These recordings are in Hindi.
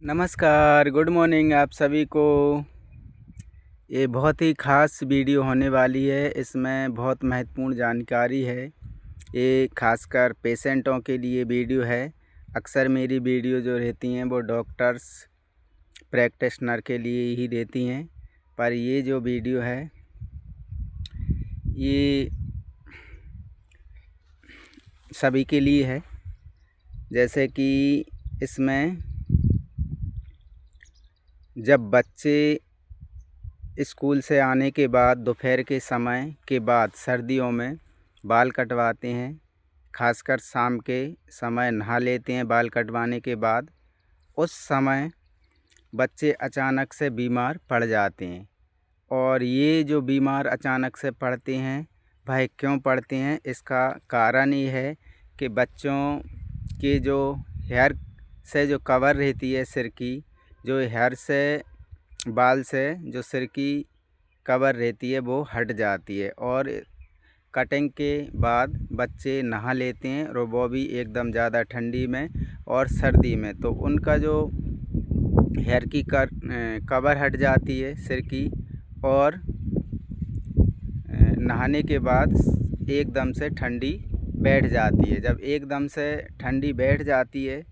नमस्कार, गुड मॉर्निंग आप सभी को। ये बहुत ही ख़ास वीडियो होने वाली है। इसमें बहुत महत्वपूर्ण जानकारी है। ये खासकर पेशेंटों के लिए वीडियो है। अक्सर मेरी वीडियो जो रहती हैं वो डॉक्टर्स प्रैक्टिशनर के लिए ही रहती हैं, पर ये जो वीडियो है ये सभी के लिए है। जैसे कि इसमें जब बच्चे स्कूल से आने के बाद दोपहर के समय के बाद सर्दियों में बाल कटवाते हैं, खासकर शाम के समय नहा लेते हैं बाल कटवाने के बाद, उस समय बच्चे अचानक से बीमार पड़ जाते हैं। और ये जो बीमार अचानक से पड़ते हैं, भाई क्यों पड़ते हैं, इसका कारण ये है कि बच्चों के जो हेयर से जो कवर रहती है सिर की, जो हेयर से बाल से जो सिर की कवर रहती है वो हट जाती है और कटिंग के बाद बच्चे नहा लेते हैं, और वो भी एकदम ज़्यादा ठंडी में और सर्दी में, तो उनका जो हेयर की कवर हट जाती है सिर की, और नहाने के बाद एकदम से ठंडी बैठ जाती है। जब एकदम से ठंडी बैठ जाती है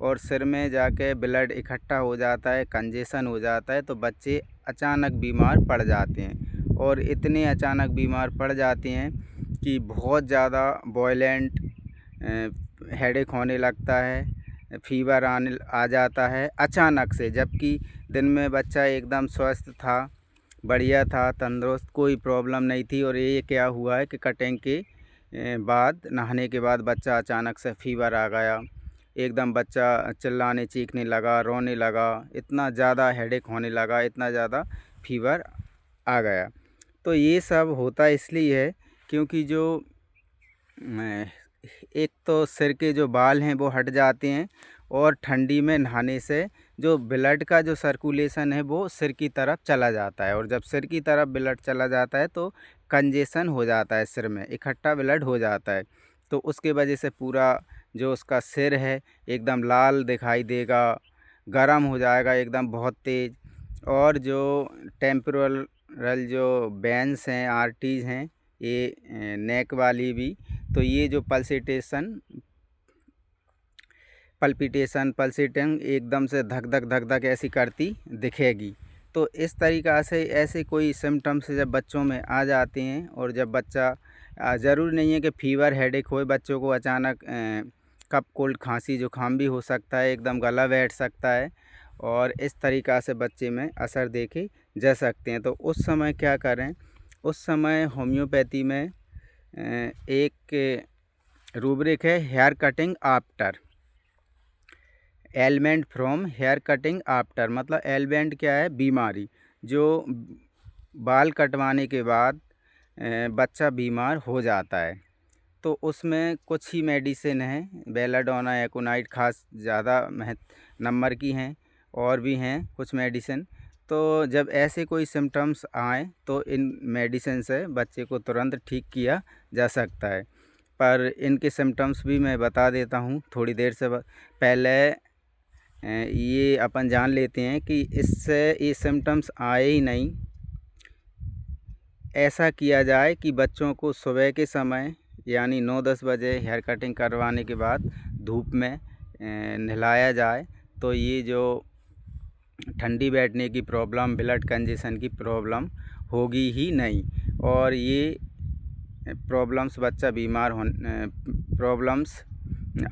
और सिर में जाके ब्लड इकट्ठा हो जाता है, कंजेशन हो जाता है, तो बच्चे अचानक बीमार पड़ जाते हैं। और इतने अचानक बीमार पड़ जाते हैं कि बहुत ज़्यादा वॉयलेंट हेडेक होने लगता है, फीवर आ जाता है अचानक से, जबकि दिन में बच्चा एकदम स्वस्थ था, बढ़िया था, तंदुरुस्त, कोई प्रॉब्लम नहीं थी। और ये क्या हुआ है कि कटिंग के बाद नहाने के बाद बच्चा अचानक से फीवर आ गया, एकदम बच्चा चिल्लाने चीखने लगा, रोने लगा, इतना ज़्यादा हेडेक होने लगा, इतना ज़्यादा फीवर आ गया। तो ये सब होता इसलिए है क्योंकि जो एक तो सिर के जो बाल हैं वो हट जाते हैं, और ठंडी में नहाने से जो ब्लड का जो सर्कुलेशन है वो सिर की तरफ चला जाता है, और जब सिर की तरफ ब्लड चला जाता है तो कंजेशन हो जाता है, सिर में इकट्ठा ब्लड हो जाता है। तो उसके वजह से पूरा जो उसका सिर है एकदम लाल दिखाई देगा, गर्म हो जाएगा एकदम बहुत तेज़। और जो टेम्पोरल जो वेन्स हैं, आर्टरीज हैं, ये नेक वाली भी, तो ये जो पल्पिटेशन एकदम से धक धक धक धक ऐसी करती दिखेगी। तो इस तरीक़ा से ऐसे कोई सिम्टम्स जब बच्चों में आ जाते हैं, और जब बच्चा ज़रूरी नहीं है कि फीवर हेडेक होए, बच्चों को अचानक कफ कोल्ड खांसी जुकाम भी हो सकता है, एकदम गला बैठ सकता है, और इस तरीक़ा से बच्चे में असर देखे जा सकते हैं। तो उस समय क्या करें, उस समय होम्योपैथी में एक रूब्रिक है, hair cutting after, element from hair cutting after, मतलब एलमेंट क्या है, बीमारी, जो बाल कटवाने के बाद बच्चा बीमार हो जाता है। तो उसमें कुछ ही मेडिसिन हैं, बेलाडोना, एकोनाइट, खास ज़्यादा नंबर की हैं, और भी हैं कुछ मेडिसिन। तो जब ऐसे कोई सिम्टम्स आए तो इन मेडिसिन से बच्चे को तुरंत ठीक किया जा सकता है। पर इनके सिम्टम्स भी मैं बता देता हूँ थोड़ी देर से पहले। ये अपन जान लेते हैं कि इससे ये सिम्टम्स आए ही नहीं। ऐसा किया जाए कि बच्चों को सुबह के समय यानी 9-10 बजे हेयर कटिंग करवाने के बाद धूप में नहलाया जाए, तो ये जो ठंडी बैठने की प्रॉब्लम, ब्लड कंजेशन की प्रॉब्लम होगी ही नहीं, और ये प्रॉब्लम्स बच्चा बीमार प्रॉब्लम्स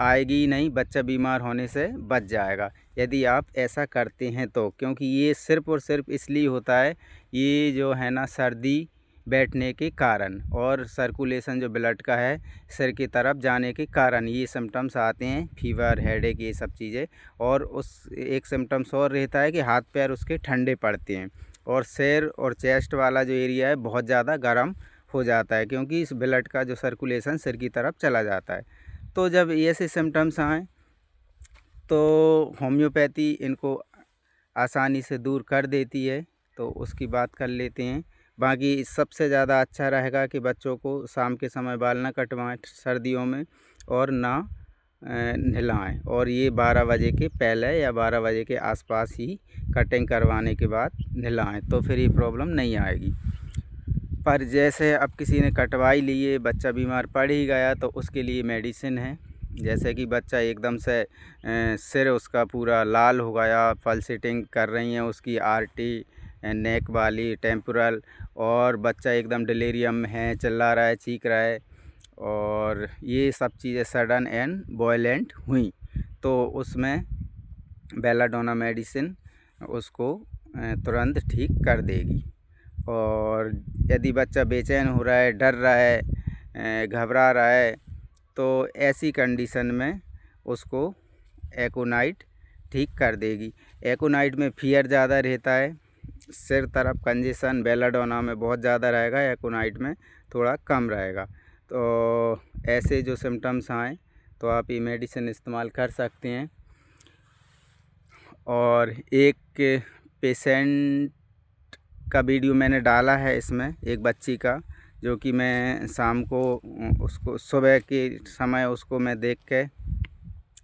आएगी ही नहीं, बच्चा बीमार होने से बच जाएगा यदि आप ऐसा करते हैं तो। क्योंकि ये सिर्फ़ और सिर्फ इसलिए होता है, ये जो है ना सर्दी बैठने के कारण और सर्कुलेशन जो ब्लड का है सिर की तरफ जाने के कारण ये सिम्टम्स आते हैं, फीवर, हेडेक, ये सब चीज़ें। और उस एक सिम्टम्स और रहता है कि हाथ पैर उसके ठंडे पड़ते हैं, और सिर और चेस्ट वाला जो एरिया है बहुत ज़्यादा गर्म हो जाता है, क्योंकि इस ब्लड का जो सर्कुलेशन सिर की तरफ चला जाता है। तो जब ऐसे सिम्टम्स आएँ तो होम्योपैथी इनको आसानी से दूर कर देती है, तो उसकी बात कर लेते हैं। बाकी सबसे ज़्यादा अच्छा रहेगा कि बच्चों को शाम के समय बाल ना कटवाएं सर्दियों में, और ना नहलाएं, और ये 12 बजे के पहले या 12 बजे के आसपास ही कटिंग करवाने के बाद नहलाएं, तो फिर ये प्रॉब्लम नहीं आएगी। पर जैसे अब किसी ने कटवाई ली है, बच्चा बीमार पड़ ही गया, तो उसके लिए मेडिसिन है। जैसे कि बच्चा एकदम से सिर उसका पूरा लाल हो गया, पल्सेटिंग कर रही हैं उसकी आरटी, नेक वाली, टेम्पोरल, और बच्चा एकदम डिलीरियम में है, चिल्ला रहा है, चीख रहा है, और ये सब चीज़ें सडन एंड वॉयलेंट हुई, तो उसमें बेलाडोना मेडिसिन उसको तुरंत ठीक कर देगी। और यदि बच्चा बेचैन हो रहा है, डर रहा है, घबरा रहा है, तो ऐसी कंडीशन में उसको एकोनाइट ठीक कर देगी। एकोनाइट में फियर ज़्यादा रहता है, सिर तरफ कंजेशन बेलाडोना में बहुत ज़्यादा रहेगा, एकोनाइट में थोड़ा कम रहेगा। तो ऐसे जो सिम्टम्स आए तो आप ये मेडिसिन इस्तेमाल कर सकते हैं। और एक पेशेंट का वीडियो मैंने डाला है इसमें, एक बच्ची का, जो कि मैं शाम को उसको सुबह के समय उसको मैं देख के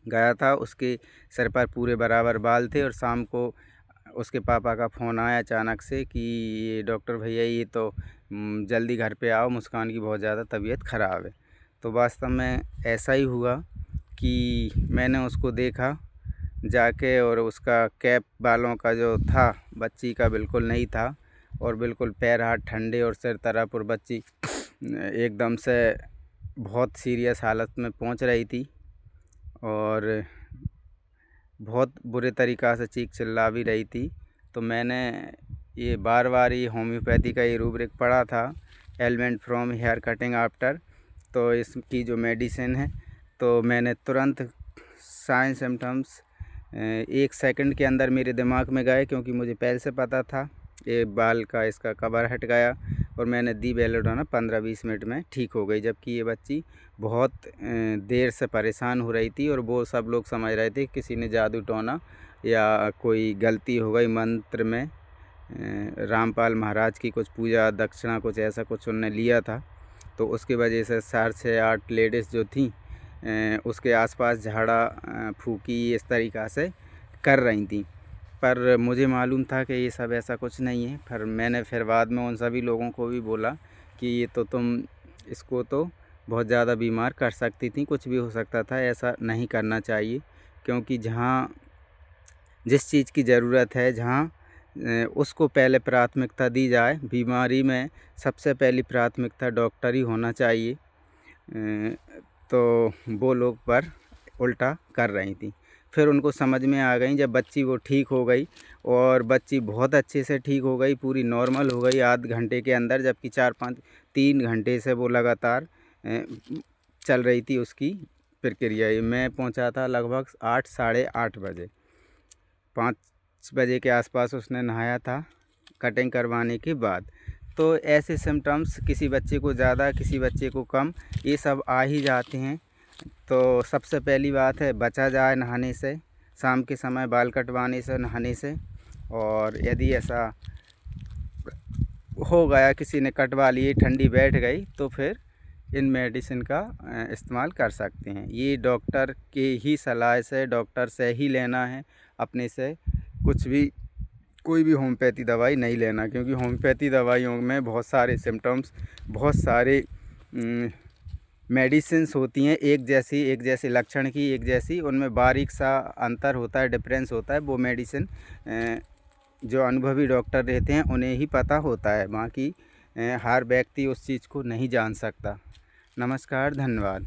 गया था। उसके सिर पर पूरे बराबर बाल थे, और शाम को उसके पापा का फ़ोन आया अचानक से कि ये डॉक्टर भैया ये तो जल्दी घर पे आओ, मुस्कान की बहुत ज़्यादा तबीयत ख़राब है। तो वास्तव में ऐसा ही हुआ कि मैंने उसको देखा जाके, और उसका कैप बालों का जो था बच्ची का बिल्कुल नहीं था, और बिल्कुल पैर हाथ ठंडे और सिर तरफ, और बच्ची एकदम से बहुत सीरियस हालत में पहुंच रही थी, और बहुत बुरे तरीक़ा से चीख चिल्ला भी रही थी। तो मैंने ये बार बार ये होम्योपैथी का ये रूब्रिक पढ़ा था, element from hair cutting after, तो इसकी जो मेडिसिन है, तो मैंने तुरंत साइन सिम्टम्स 1 सेकंड के अंदर मेरे दिमाग में गए, क्योंकि मुझे पहले से पता था। ये बाल का इसका कवर हट गया, और मैंने दी बेलाडोना 15-20 मिनट में ठीक हो गई। जबकि ये बच्ची बहुत देर से परेशान हो रही थी, और वो सब लोग समझ रहे थे किसी ने जादू टोना या कोई गलती हो गई मंत्र में, रामपाल महाराज की कुछ पूजा दक्षिणा कुछ ऐसा कुछ उनने लिया था, तो उसकी वजह से 4 से 8 लेडीज़ जो थी उसके आसपास झाड़ा फूकी इस तरीक़ा से कर रही थी। पर मुझे मालूम था कि ये सब ऐसा कुछ नहीं है। फिर मैंने बाद में उन सभी लोगों को भी बोला कि ये तो तुम इसको तो बहुत ज़्यादा बीमार कर सकती थी, कुछ भी हो सकता था, ऐसा नहीं करना चाहिए। क्योंकि जहाँ जिस चीज़ की ज़रूरत है, जहाँ उसको पहले प्राथमिकता दी जाए, बीमारी में सबसे पहली प्राथमिकता डॉक्टर ही होना चाहिए, तो वो लोग पर उल्टा कर रही थी। फिर उनको समझ में आ गई जब बच्ची वो ठीक हो गई, और बच्ची बहुत अच्छे से ठीक हो गई, पूरी नॉर्मल हो गई आध घंटे के अंदर, जबकि 3 घंटे से वो लगातार चल रही थी उसकी प्रक्रिया। मैं पहुंचा था लगभग 8 साढ़े 8 बजे, 5 बजे के आसपास उसने नहाया था कटिंग करवाने के बाद। तो ऐसे सिम्टम्स किसी बच्चे को ज़्यादा, किसी बच्चे को कम, ये सब आ ही जाते हैं। तो सबसे पहली बात है बचा जाए नहाने से, शाम के समय बाल कटवाने से, नहाने से। और यदि ऐसा हो गया, किसी ने कटवा लिए, ठंडी बैठ गई, तो फिर इन मेडिसिन का इस्तेमाल कर सकते हैं। ये डॉक्टर के ही सलाह से, डॉक्टर से ही लेना है, अपने से कुछ भी कोई भी होम्योपैथी दवाई नहीं लेना। क्योंकि होम्योपैथी दवाइयों में बहुत सारे सिम्टम्स, बहुत सारे मेडिसिन्स होती हैं, एक जैसी लक्षण की, एक जैसी, उनमें बारीक सा अंतर होता है, डिफरेंस होता है। वो मेडिसिन जो अनुभवी डॉक्टर रहते हैं उन्हें ही पता होता है, बाकी हर व्यक्ति उस चीज़ को नहीं जान सकता। नमस्कार, धन्यवाद।